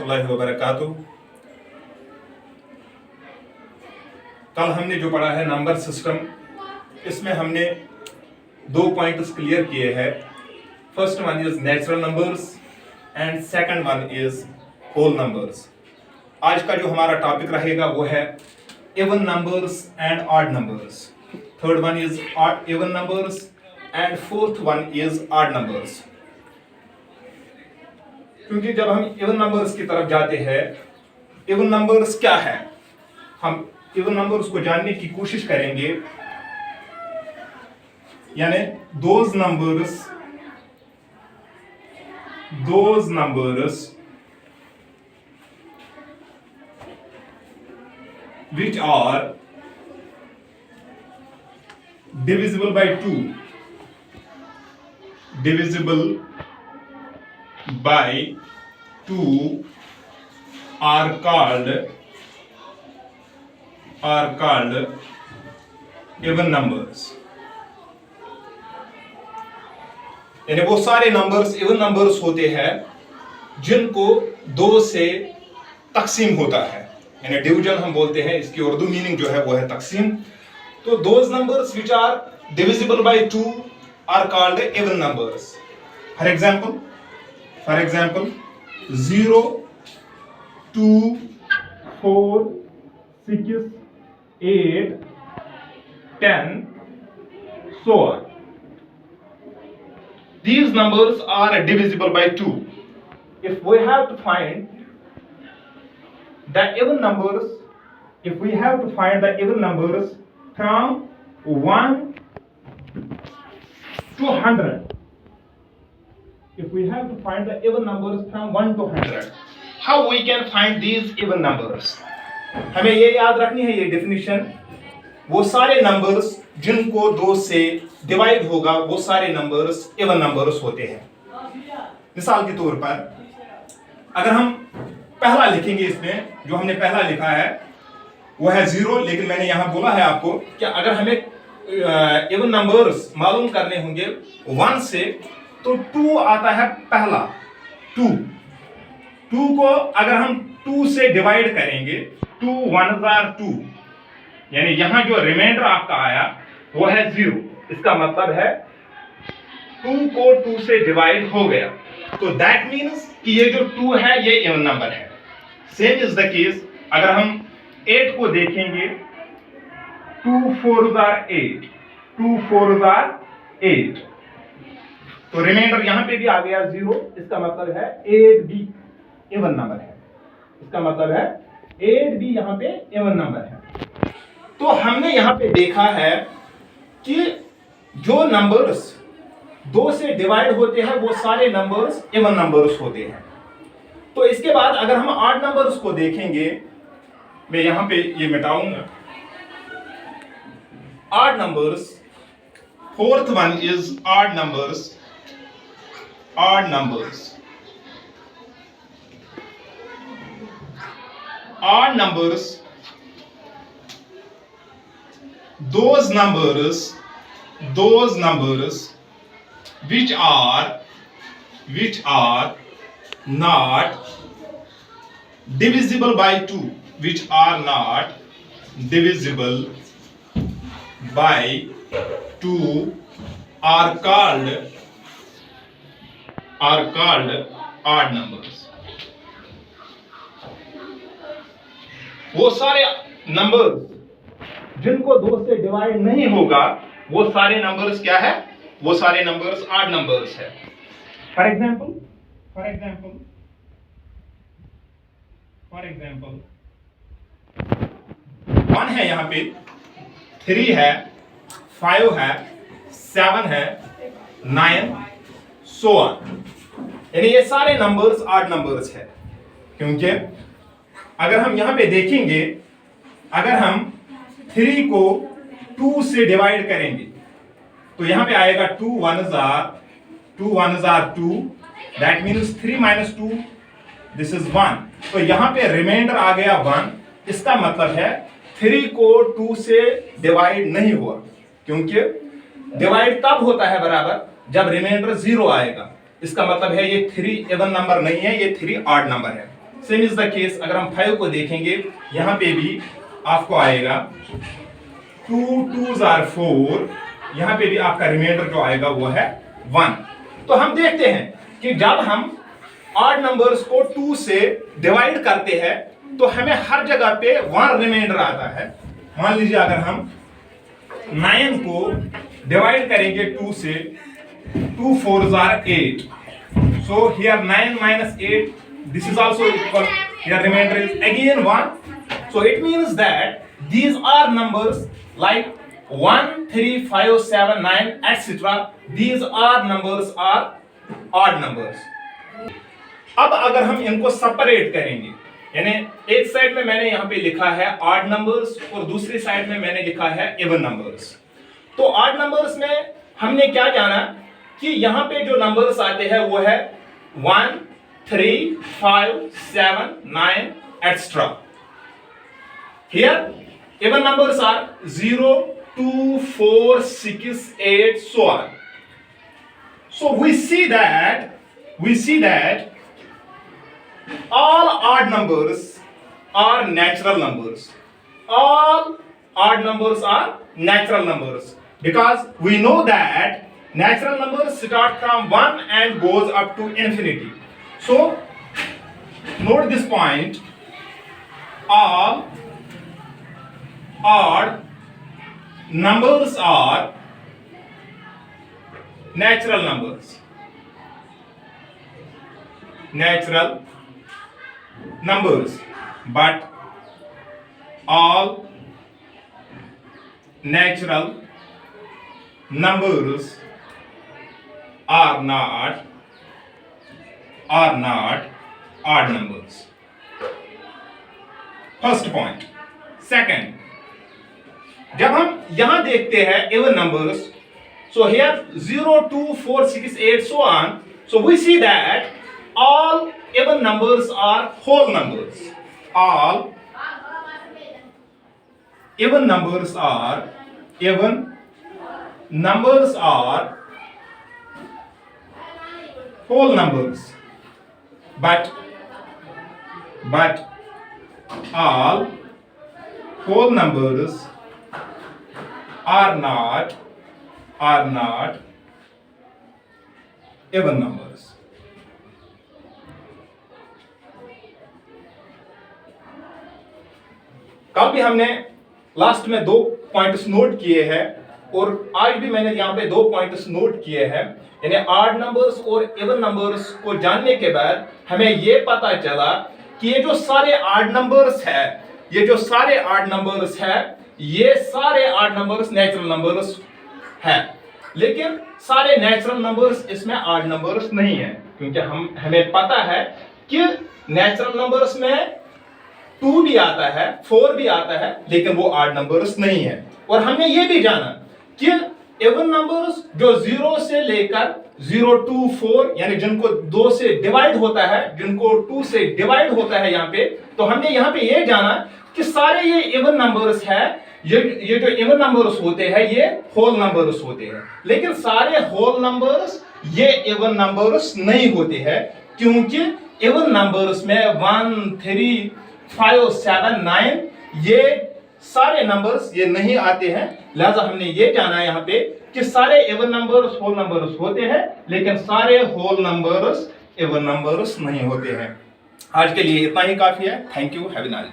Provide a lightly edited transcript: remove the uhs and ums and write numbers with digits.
रहमतुल्लाहि व बरकातुहू। कल हमने जो पढ़ा है नंबर सिस्टम, इसमें हमने 2 पॉइंट्स क्लियर किए हैं। First one is natural numbers and second one is whole numbers. आज का जो हमारा टॉपिक रहेगा वो है even numbers and odd numbers. Third one is even numbers and fourth one is odd numbers. क्योंकि जब हम इवन नंबर्स की तरफ जाते हैं, इवन नंबर्स क्या है, हम इवन नंबर्स को जानने की कोशिश करेंगे। यानी those numbers which are divisible by 2 are called even numbers। यानी वो सारे नंबर्स इवन नंबर्स होते हैं जिनको 2 से तकसीम होता है, यानी डिवीजन हम बोलते हैं। इसकी उर्दू मीनिंग जो है वो है तकसीम। तो those numbers which are divisible by 2 are called even numbers. For example 0, 2, 4, 6, 8, 10, so on. These numbers are divisible by 2. If we have to find the even numbers, from 1 to 100, how we can find these even numbers? हमें ये याद रखनी है ये definition. वो सारे numbers जिनको 2 से डिवाइड होगा वो सारे नंबर्स इवन नंबर्स होते हैं। मिसाल के तौर पर अगर हम पहला लिखेंगे, इसमें जो हमने पहला लिखा है वो है 0, लेकिन मैंने यहां बोला है आपको कि अगर हमें इवन नंबर्स मालूम करने होंगे 1 से, तो 2 आता है पहला। 2 को अगर हम 2 से डिवाइड करेंगे, 2 1s are 2, यानी यहां जो रिमाइंडर आपका आया वो है 0। इसका मतलब है 2 को 2 से डिवाइड हो गया, तो दैट मीन्स कि ये जो 2 है ये इवन नंबर है। सेम इज द केस अगर हम 8 को देखेंगे, 2 4s are 8, 2 4s are 8, तो रिमाइंडर यहां पे भी आ गया 0। इसका मतलब है 8 भी इवन नंबर है। इसका मतलब है 8 भी यहां पे इवन नंबर है। तो हमने यहां पे देखा है कि जो नंबर्स 2 से डिवाइड होते हैं वो सारे नंबर्स इवन नंबर्स होते हैं। तो इसके बाद अगर हम ऑड नंबर्स को देखेंगे, मैं यहां पे ये मिटाऊंगा। Odd numbers, fourth one is odd numbers. Odd numbers, those numbers which are not divisible by 2, are called odd numbers। वो सारे नंबर्स जिनको 2 से डिवाइड नहीं होगा वो सारे नंबर्स क्या है? वो सारे नंबर्स ऑड नंबर्स है। फॉर एग्जांपल 1 है, यहां पे 3 है, 5 है, 7 है, 9, so on। यानी ये सारे नंबर्स ऑड नंबर्स है। क्योंकि अगर हम यहां पे देखेंगे, अगर हम 3 को 2 से डिवाइड करेंगे तो यहां पे आएगा 2 1s are 2, that means 3 minus 2, this is 1। तो यहां पे रिमाइंडर आ गया 1। इसका मतलब है 3 को 2 से डिवाइड नहीं हुआ, क्योंकि डिवाइड तब होता है बराबर जब रिमाइंडर 0 आएगा। इसका मतलब है ये 3 इवन नंबर नहीं है, ये 3 ऑड नंबर है। सेम इज द केस अगर हम 5 को देखेंगे, यहां पे भी आपको आएगा 2 2s are 4, यहां पे भी आपका रिमाइंडर जो आएगा वो है 1। तो हम देखते हैं कि जब हम ऑड नंबर्स को 2 से डिवाइड करते हैं तो हमें हर जगह पे 1 रिमाइंडर आता है। मान लीजिए अगर हम 9 को डिवाइड करेंगे 2 से, 2 4s are 8, so here 9 minus 8, this is also equal, here remainder is again 1, so it means that these are numbers like 1 3 5 7 9 etc. these are numbers are odd numbers। अब अगर हम इनको सेपरेट करेंगे, यानी एक साइड में मैंने यहां पे लिखा है ऑड नंबर्स और दूसरी साइड में मैंने लिखा है इवन नंबर्स। तो ऑड नंबर्स में हमने क्या जाना कि यहां पे जो नंबर्स आते हैं वो है 1 3 5 7 9 etc. Here even numbers are 0 2 4 6 8 so on। So we see that all odd numbers are natural numbers. All odd numbers are natural numbers because we know that natural numbers start from 1 and goes up to infinity. So note this point, all odd numbers are natural numbers. Natural numbers, but all natural numbers are not odd numbers. First point. Second, जब हम यहां देखते हैं even numbers, so here 0 2 4 6 8 so on, so we see that all even numbers are whole numbers. All even numbers are whole numbers, but all whole numbers are not even numbers. कल भी हमने last में 2 points note किए हैं और आज भी मैंने यहाँ पे 2 पॉइंट्स नोट किए हैं, यानी ऑड नंबर्स और इवन नंबर्स को जानने के बाद हमें ये पता चला कि ये जो सारे ऑड नंबर्स है, ये सारे ऑड नंबर्स नेचुरल नंबर्स है, लेकिन सारे नेचुरल नंबर्स इसमें ऑड नंबर्स नहीं है, क्योंकि हमें पता है कि नेचुरल नंबर्स में 2 भी आता है 4 भी आता है, लेकिन वो ऑड नंबर्स नहीं है। और हमने ये भी जाना कि इवन नंबर्स जो 0 से लेकर 0 2 4 यानी जिनको 2 से डिवाइड होता है, जिनको 2 से डिवाइड होता है यहाँ पे, तो हमने यहाँ पे ये जाना कि सारे ये इवन नंबर्स है, ये जो इवन नंबर्स होते हैं ये होल नंबर्स होते हैं, लेकिन सारे होल नंबर्स ये इवन नंबर्स नहीं होते हैं, क्योंकि इवन नंबर्स में 1 3 5 7 9 ये सारे नंबर्स ये नहीं आते हैं। लिहाजा हमने ये जाना है यहाँ पे कि सारे इवन नंबर्स होल नंबर्स होते हैं, लेकिन सारे होल नंबर्स इवन नंबर्स नहीं होते हैं। आज के लिए इतना ही काफी है। Thank you, have a nice day.